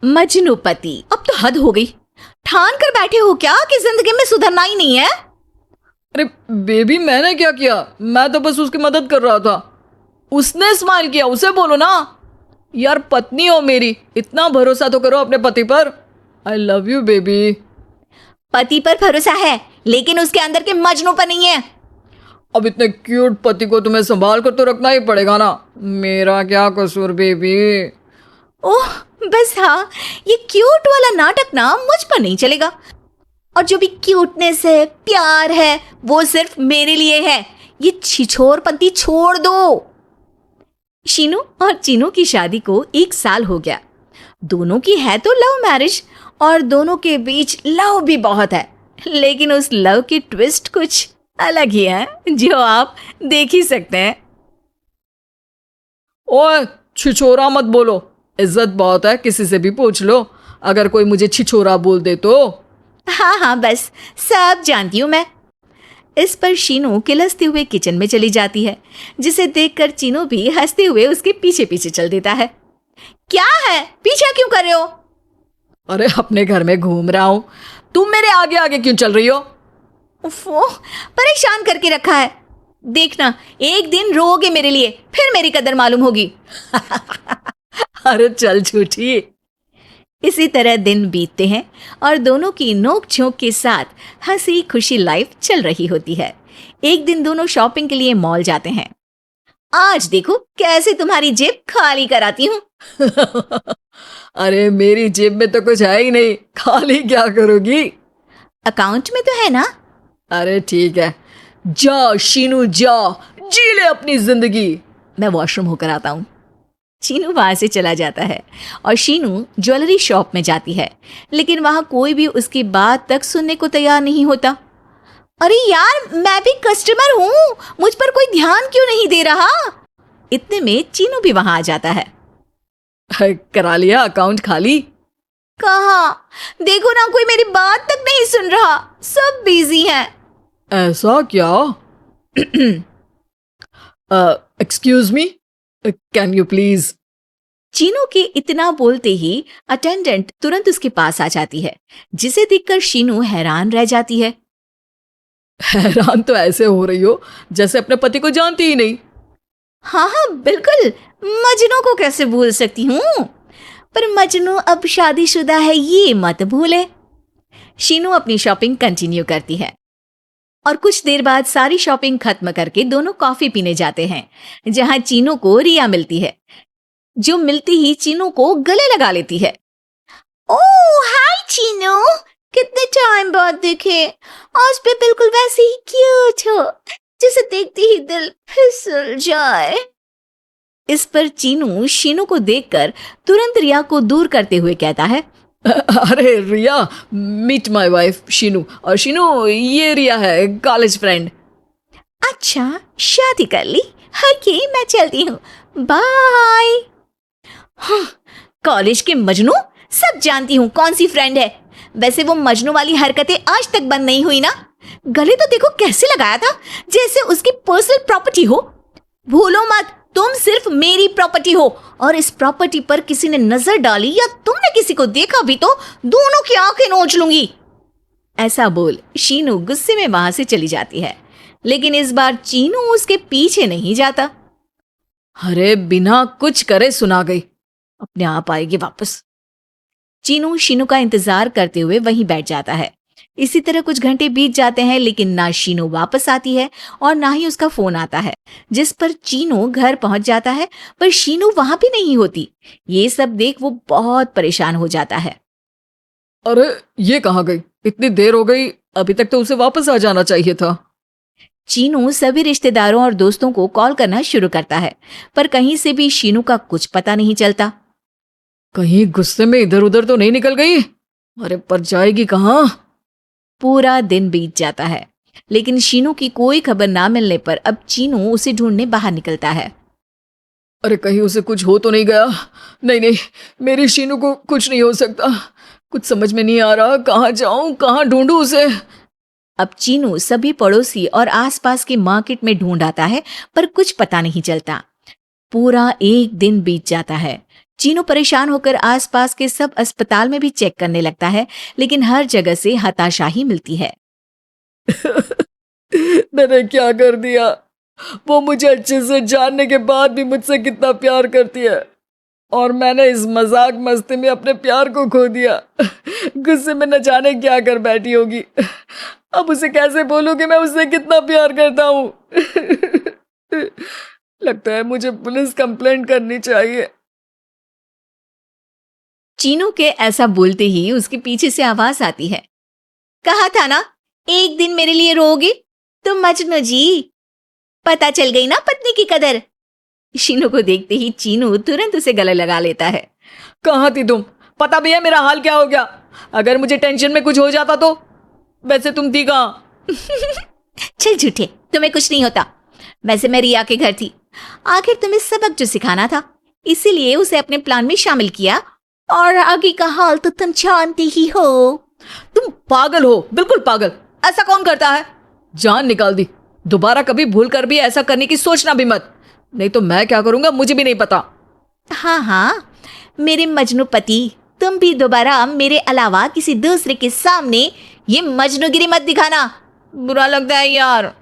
मजनूपति, अब तो हद हो गई। ठान कर बैठे हो क्या कि जिंदगी में सुधरना ही नहीं है? अरे बेबी, मैंने क्या किया? मैं तो बस उसकी मदद कर रहा था। उसने स्माइल किया, उसे बोलो ना। यार, पत्नी हो मेरी, इतना भरोसा तो करो अपने पति पर। I love you baby. पति पर भरोसा है लेकिन उसके अंदर के मजनू पर नहीं है। अब इतने क्यूट पति को तुम्हें संभाल कर तो रखना ही पड़ेगा ना। मेरा क्या कसूर बेबी? ओह बस हाँ, ये क्यूट वाला नाटक ना मुझ पर नहीं चलेगा। और जो भी क्यूटनेस है, प्यार है, वो सिर्फ मेरे लिए है। ये छिछोरपंती छोड़ दो। शीनू और चीनू की शादी को 1 साल हो गया। दोनों की है तो लव मैरिज और दोनों के बीच लव भी बहुत है, लेकिन उस लव की ट्विस्ट कुछ अलग ही है जो आप देख ही सकते हैं। ओए, छिछोरा मत बोलो। इज्जत बहुत है, किसी से भी पूछ लो। अगर कोई मुझे छिछोरा बोल दे तो। हाँ हाँ, बस सब जानती हूँ मैं। इस पर शीनू किलसते हुए किचन में चली जाती है, जिसे देखकर चीनू भी हंसते हुए उसके पीछे पीछे चल देता है। क्या है, पीछा क्यों कर रहे हो? अरे अपने घर में घूम रहा हूं, तुम मेरे आगे आगे क्यों चल रही हो? उफ़ो, परेशान करके रखा है। देखना, एक दिन रोओगे मेरे लिए, फिर मेरी कदर मालूम होगी। अरे चल झूठी। इसी तरह दिन बीतते हैं और दोनों की नोक झोंक के साथ हंसी खुशी लाइफ चल रही होती है। एक दिन दोनों शॉपिंग के लिए मॉल जाते हैं। आज देखो कैसे तुम्हारी जेब खाली कराती हूँ। अरे मेरी जेब में तो कुछ है ही नहीं, खाली क्या करोगी? अकाउंट में तो है ना। अरे ठीक है, जा शीनू जा, जी ले अपनी जिंदगी। मैं वॉशरूम होकर आता हूँ। शीनू वहां से चला जाता है और शीनू ज्वेलरी शॉप में जाती है, लेकिन वहां कोई भी उसकी बात तक सुनने को तैयार नहीं होता। अरे यार, मैं भी कस्टमर हूँ, मुझ पर कोई ध्यान क्यों नहीं दे रहा? इतने में चीनू भी वहां आ जाता है। करा लिया अकाउंट खाली? कहाँ? देखो ना, कोई मेरी बात तक नहीं सुन रहा, सब बिजी हैं। ऐसा क्या? Excuse me, can you please? Chinu के इतना बोलते ही अटेंडेंट तुरंत उसके पास आ जाती है, जिसे देखकर शीनू हैरान रह जाती है। हैरान तो ऐसे हो रही हो जैसे अपने पति को जानती ही नहीं। हाँ हाँ बिल्कुल, मजनू को कैसे भूल सकती हूँ? पर मजनू अब शादीशुदा है, ये मत भूले। शीनू अपनी शॉपिंग कंटिन्यू करती है और कुछ देर बाद सारी शॉपिंग खत्म करके दोनों कॉफी पीने जाते हैं, जहां चीनू को रिया मिलती है, जो मिलती ही चीनू को गले लगा लेती है। ओह हाय चीनू, कितने टाइम बाद दिखे। आज भी बिल्कुल वैसे ही क्यूट हो, जिसे देखते ही दिल फिसल जाए। इस पर चीनू शीनू को देखकर तुरंत रिया को दूर करते हुए कहता है, अरे रिया, मीट माय वाइफ शीनू। और शीनू, ये रिया है, कॉलेज फ्रेंड। अच्छा, शादी कर ली? ओके, मैं चलती हूँ, बाय। हाँ, कॉलेज के मजनू, सब जानती हूँ कौन सी फ्रेंड है। वैसे वो मजनू वाली हरकतें आज तक बंद नहीं हुई ना। गले तो देखो कैसे लगाया था, जैसे उसकी पर्सनल प्रॉपर्टी हो। भूलो मत, तुम सिर्फ मेरी प्रॉपर्टी हो, और इस प्रॉपर्टी पर किसी ने नजर डाली या तुमने किसी को देखा भी तो दोनों की आंखें नोच लूंगी। ऐसा बोल शीनू गुस्से में वहां से चली जाती है, लेकिन इस बार चीनू उसके पीछे नहीं जाता। अरे बिना कुछ करे सुना गई, अपने आप आएगी वापस। चीनू शीनू का इंतजार करते हुए वहीं बैठ जाता है। इसी तरह कुछ घंटे बीत जाते हैं, लेकिन ना शीनू वापस आती है और ना ही उसका फोन आता है, जिस पर चीनू घर पहुंच जाता है, पर शीनू वहां भी नहीं होती। ये सब देख वो बहुत परेशान हो जाता है। अरे ये कहाँ गई? इतनी देर हो गई, अभी तक तो उसे वापस आ जाना चाहिए था। चीनू सभी रिश्तेदारों और दोस्तों को कॉल करना शुरू करता है, पर कहीं से भी शीनू का कुछ पता नहीं चलता। कहीं गुस्से में इधर उधर तो नहीं निकल गई? अरे पर जाएगी कहाँ? पूरा दिन बीत जाता है, लेकिन शीनू की कोई खबर ना मिलने पर अब चीनू उसे ढूंढने बाहर निकलता है। अरे कहीं उसे कुछ हो तो नहीं गया? नहीं नहीं, मेरी शीनू को कुछ नहीं हो सकता। कुछ समझ में नहीं आ रहा, कहाँ जाऊं, कहाँ ढूंढूं उसे। अब चीनू सभी पड़ोसी और आसपास के मार्केट में ढूंढ आता है, पर कुछ पता नहीं चलता। पूरा एक दिन बीत जाता है। चीनू परेशान होकर आसपास के सब अस्पताल में भी चेक करने लगता है, लेकिन हर जगह से हताशा ही मिलती है। मैंने क्या कर दिया? वो मुझे अच्छे से जानने के बाद भी मुझसे कितना प्यार करती है, और मैंने इस मजाक मस्ती में अपने प्यार को खो दिया। गुस्से में न जाने क्या कर बैठी होगी। अब उसे कैसे बोलूं कि मैं उससे कितना प्यार करता हूँ? लगता है मुझे पुलिस कंप्लेंट करनी चाहिए। चीनू के ऐसा बोलते ही उसके पीछे से आवाज आती है, कहा था ना एक दिन मेरे लिए रोओगी तुम मजनू जी। पता चल गई ना पत्नी की कदर। शीनू को देखते ही चीनू तुरंत उसे गले लगा लेता है। कहाँ थी तुम? पता भी है मेरा हाल क्या हो गया? अगर मुझे टेंशन में कुछ हो जाता तो? वैसे तुम थी कहाँ? चल झूठे, तुम्हें कुछ नहीं होता। वैसे मैं रिया के घर थी। आखिर तुम्हें सबक जो सिखाना था, इसीलिए उसे अपने प्लान में शामिल किया, और आगे का हाल तो तुम जानते ही हो। तुम पागल हो, बिल्कुल पागल। ऐसा कौन करता है? जान निकाल दी। दोबारा कभी भूल कर भी ऐसा करने की सोचना भी मत, नहीं तो मैं क्या करूंगा मुझे भी नहीं पता। हाँ हाँ मेरे मजनू पति, तुम भी दोबारा मेरे अलावा किसी दूसरे के सामने ये मजनूगिरी मत दिखाना। बुरा लगता है यार।